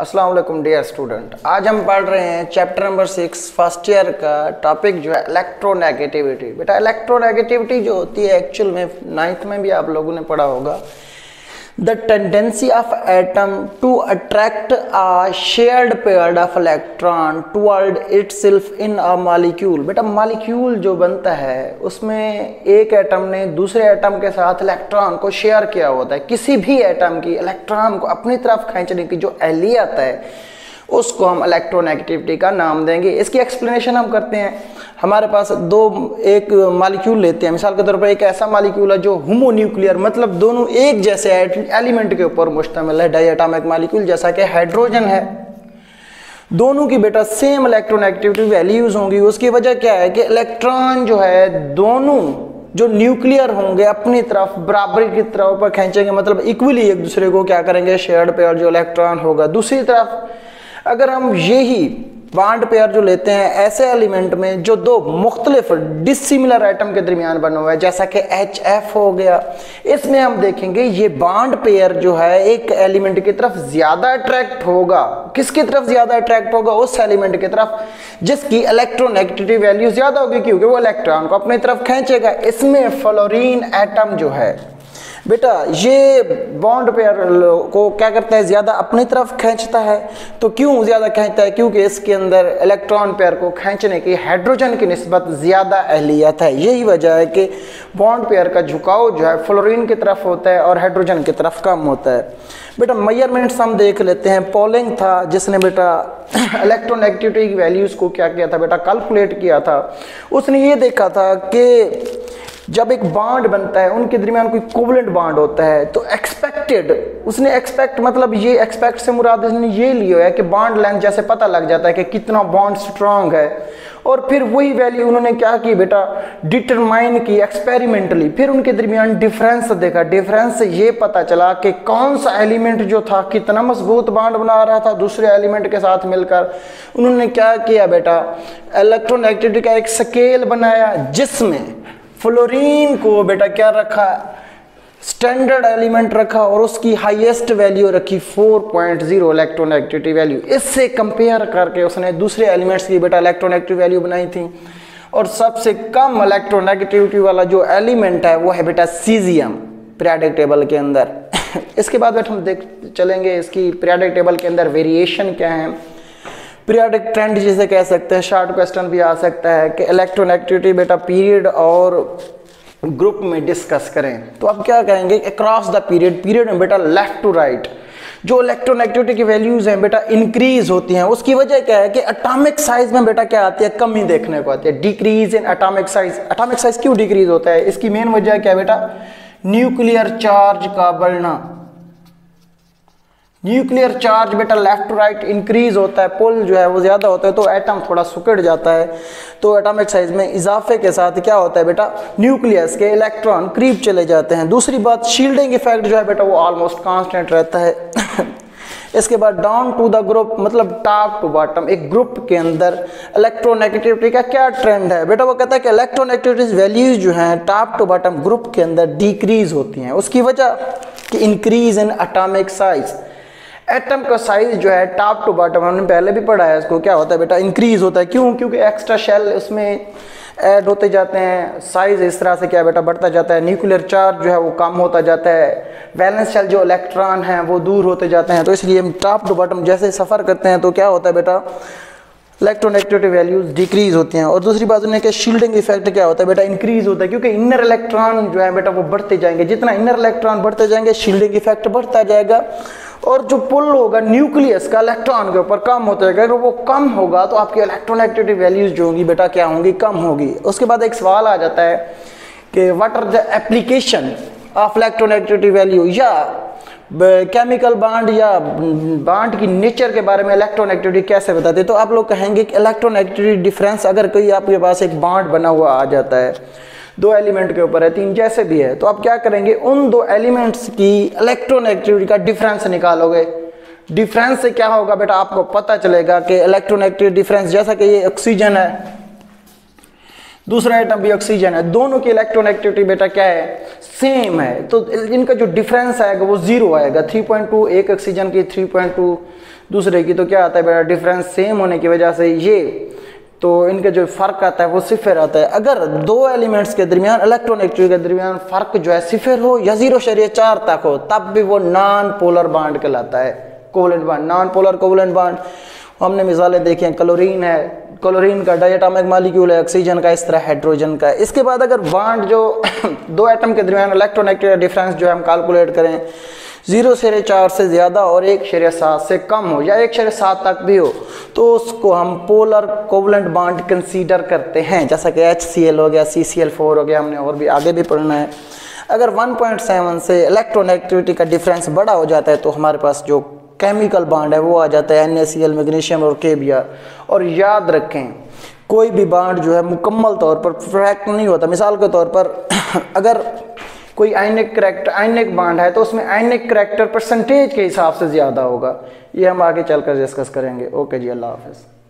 अस्सलाम वालेकुम dear student. आज हम पढ़ रहे हैं चैप्टर नंबर 6 फर्स्ट ईयर का टॉपिक जो है इलेक्ट्रोनेगेटिविटी। बेटा इलेक्ट्रोनेगेटिविटी जो होती है एक्चुअल में 9th में भी आप लोगों ने पढ़ा होगा, the tendency of atom to attract a shared pair of electron toward itself in a molecule. बेटा मॉलिक्यूल जो बनता है उसमें एक एटम ने दूसरे एटम के साथ इलेक्ट्रॉन को शेयर किया होता है। किसी भी एटम की इलेक्ट्रॉन को अपनी तरफ खींचने की जो एहलियत है उसको हम इलेक्ट्रोनेगेटिविटी का नाम देंगे। इसकी एक्सप्लेनेशन हम करते हैं। हमारे पास एक मॉलिक्यूल लेते हैं, मिसाल के तौर पर एक ऐसा मॉलिक्यूल है जो होमोन्यूक्लियर मतलब दोनों एक जैसे एलिमेंट के ऊपर मुश्तमिल है, डाई एटॉमिक मॉलिक्यूल जैसा कि हाइड्रोजन है। दोनों की बेटा सेम इलेक्ट्रोनेगेटिविटी वैल्यूज होंगी। उसकी वजह क्या है कि इलेक्ट्रॉन जो है दोनों जो न्यूक्लियर होंगे अपनी तरफ बराबरी की तरफ पर खींचेंगे, मतलब इक्वली एक दूसरे को क्या करेंगे, शेयर्ड पेयर जो इलेक्ट्रॉन होगा। दूसरी तरफ अगर हम यही बॉन्ड पेयर जो लेते हैं ऐसे एलिमेंट में जो दो मुख्तलिफ डिसिमिलर एटम के दरमियान बना हुआ है जैसा कि HF हो गया, इसमें हम देखेंगे ये बॉन्ड पेयर जो है एक एलिमेंट की तरफ ज्यादा अट्रैक्ट होगा। किसकी तरफ ज्यादा अट्रैक्ट होगा? उस एलिमेंट की तरफ जिसकी इलेक्ट्रोनेगेटिविटी वैल्यू ज्यादा होगी, क्योंकि वो इलेक्ट्रॉन को अपनी तरफ खींचेगा। इसमें फ्लोरीन एटम जो है बेटा ये बॉन्ड पेयर को क्या करता है, ज्यादा अपनी तरफ खींचता है। तो क्यों ज्यादा खींचता है? क्योंकि इसके अंदर इलेक्ट्रॉन पेयर को खींचने की हाइड्रोजन की निस्बत ज्यादा अहलियत है। यही वजह है कि बॉन्ड पेयर का झुकाव जो है फ्लोरीन की तरफ होता है और हाइड्रोजन की तरफ कम होता है। बेटा मेजरमेंट्स हम देख लेते हैं। पॉलिंग था जिसने बेटा इलेक्ट्रोनेगेटिविटी की वैल्यूज को क्या किया था बेटा, कैलकुलेट किया था। उसने ये देखा था कि जब एक बॉन्ड बनता है उनके दरमियान कोई कोवलेंट बॉन्ड होता है तो एक्सपेक्टेड, उसने एक्सपेक्ट मतलब ये एक्सपेक्ट से मुराद उसने ये लिया है कि बॉन्ड लेंथ जैसे पता लग जाता है कि कितना बॉन्ड स्ट्रांग है। और फिर वही वैल्यू उन्होंने क्या की बेटा, डिटरमाइन की एक्सपेरिमेंटली। फिर उनके दरमियान डिफरेंस देखा। डिफरेंस से ये पता चला कि कौन सा एलिमेंट जो था कितना मजबूत बॉन्ड बना रहा था दूसरे एलिमेंट के साथ मिलकर। उन्होंने क्या किया बेटा, इलेक्ट्रोनेगेटिविटी का एक स्केल बनाया जिसमें फ्लोरीन को बेटा क्या रखा, स्टैंडर्ड एलिमेंट रखा और उसकी हाईएस्ट वैल्यू रखी 4.0 इलेक्ट्रोनेगेटिविटी वैल्यू। इससे कंपेयर करके उसने दूसरे एलिमेंट्स की बेटा इलेक्ट्रोनेगेटिविटी वैल्यू बनाई थी। और सबसे कम इलेक्ट्रोनेगेटिविटी वाला जो एलिमेंट है वो है बेटा सीजियम पीरियोडिक टेबल के अंदर। इसके बाद बेटा हम देख चलेंगे इसकी पीरियोडिक टेबल के अंदर वेरिएशन क्या है, पीरियोडिक ट्रेंड जिसे कह सकते हैं। शॉर्ट क्वेश्चन भी आ सकता है कि इलेक्ट्रोनेगेटिविटी बेटा पीरियड और ग्रुप में डिस्कस करें। तो अब क्या कहेंगे, अक्रॉस द पीरियड में बेटा लेफ्ट टू राइट जो इलेक्ट्रोनेगेटिविटी की वैल्यूज हैं बेटा इंक्रीज होती हैं। उसकी वजह क्या है कि एटॉमिक साइज में बेटा क्या आती है, कमी देखने को आती है, decrease in atomic size. Atomic size क्यों डिक्रीज होता है? इसकी मेन वजह क्या है बेटा, न्यूक्लियर चार्ज का बढ़ना। न्यूक्लियर चार्ज बेटा लेफ्ट टू राइट इंक्रीज होता है, पुल जो है वो ज्यादा होता है तो एटम थोड़ा सिकुड़ जाता है। तो एटॉमिक साइज में इजाफे के साथ क्या होता है बेटा, न्यूक्लियस के इलेक्ट्रॉन करीब चले जाते हैं। दूसरी बात शील्डिंग इफेक्ट जो है बेटा वो ऑलमोस्ट कांस्टेंट रहता है। इसके बाद डाउन टू द ग्रुप मतलब टॉप टू बॉटम, एक ग्रुप के अंदर इलेक्ट्रोनेगेटिविटी का क्या ट्रेंड है बेटा, वो कहता है कि इलेक्ट्रोनेगेटिविटी वैल्यूज जो हैं टॉप टू बॉटम ग्रुप के अंदर डिक्रीज होती हैं। उसकी वजह कि increase in atomic size, atom का साइज जो है टॉप टू बॉटम हमने पहले भी पढ़ा है, इसको क्या होता है बेटा इंक्रीज होता है। क्यों? क्योंकि एक्स्ट्रा शेल उसमें ऐड होते जाते हैं, साइज इस तरह से क्या बेटा बढ़ता जाता है, न्यूक्लियर चार्ज जो है वो कम होता जाता है, वैलेंस शेल जो इलेक्ट्रॉन हैं वो दूर होते जाते हैं। तो इसलिए हम टॉप टू बॉटम जैसे सफ़र करते हैं तो क्या होता है बेटा, इलेक्ट्रोनेगेटिविटी वैल्यूज डिक्रीज होती हैं। और दूसरी बात उन्हें कि शील्डिंग इफेक्ट क्या होता है बेटा, इंक्रीज होता है, क्योंकि इनर इलेक्ट्रॉन जो है बेटा वो बढ़ते जाएंगे। जितना इनर इलेक्ट्रॉन बढ़ते जाएंगे शील्डिंग इफेक्ट बढ़ता जाएगा और जो पुल होगा न्यूक्लियस का इलेक्ट्रॉन के ऊपर कम होता जाएगा। अगर वो कम होगा तो आपकी इलेक्ट्रोनेगेटिविटी वैल्यूज जो होंगी बेटा क्या होंगी, कम होगी। उसके बाद एक सवाल आ जाता है कि what are the application of electronegativity value, या केमिकल बॉन्ड या बॉन्ड की नेचर के बारे में इलेक्ट्रोनेगेटिविटी कैसे बताते। तो आप लोग कहेंगे कि इलेक्ट्रोनेगेटिविटी डिफरेंस, अगर कोई आपके पास एक बॉन्ड बना हुआ आ जाता है, दो एलिमेंट के ऊपर है, तीन जैसे भी है, तो आप क्या करेंगे, उन दो एलिमेंट्स की इलेक्ट्रोनेगेटिविटी का डिफरेंस निकालोगे। डिफरेंस से क्या होगा बेटा, आपको पता चलेगा कि इलेक्ट्रोनेगेटिविटी डिफरेंस, जैसा कि ये ऑक्सीजन है दूसरा आइटम भी ऑक्सीजन है, दोनों की इलेक्ट्रोनेगेटिविटी बेटा क्या है, सेम है। तो इनका जो डिफरेंस आएगा वो जीरो आएगा। 3.2 एक ऑक्सीजन की 3.2 दूसरे की तो क्या आता है बेटा, डिफरेंस सेम होने की वजह से ये, तो इनके जो फ़र्क आता है वो सिफर आता है। अगर दो एलिमेंट्स के दरमियान, इलेक्ट्रोनेगेटिविटी के दरमियान फ़र्क जो है सिफर हो या 0.4 तक हो, तब भी वो नॉन पोलर बॉन्ड कहलाता है, covalent bond, non polar covalent bond. हमने मिसालें देखी हैं, क्लोरीन है, क्लोरीन का डायटोमिक मॉलिक्यूल है, ऑक्सीजन का, इस तरह हाइड्रोजन का है। इसके बाद अगर बॉन्ड जो दो एटम के दरमियान इलेक्ट्रोनेगेटिव डिफरेंस जो है हम कैलकुलेट करें 0.4 से ज़्यादा और 1.7 से कम हो या 1.7 तक भी हो, तो उसको हम पोलर कोवलेंट बॉन्ड कंसीडर करते हैं, जैसा कि HCl हो गया, CCl4 हो गया, हमने और भी आगे भी पढ़ना है। अगर 1.7 से इलेक्ट्रोनेगेटिविटी का डिफरेंस बड़ा हो जाता है तो हमारे पास जो केमिकल बॉन्ड है वो आ जाता है NaCl, मैग्नीशियम और KBr। और याद रखें कोई भी बॉन्ड जो है मुकम्मल तौर पर परफेक्ट नहीं होता। मिसाल के तौर पर अगर कोई आयनिक बॉन्ड है तो उसमें आयनिक करैक्टर परसेंटेज के हिसाब से ज़्यादा होगा। ये हम आगे चलकर डिस्कस करेंगे। ओके जी, अल्लाह हाफ़िज़।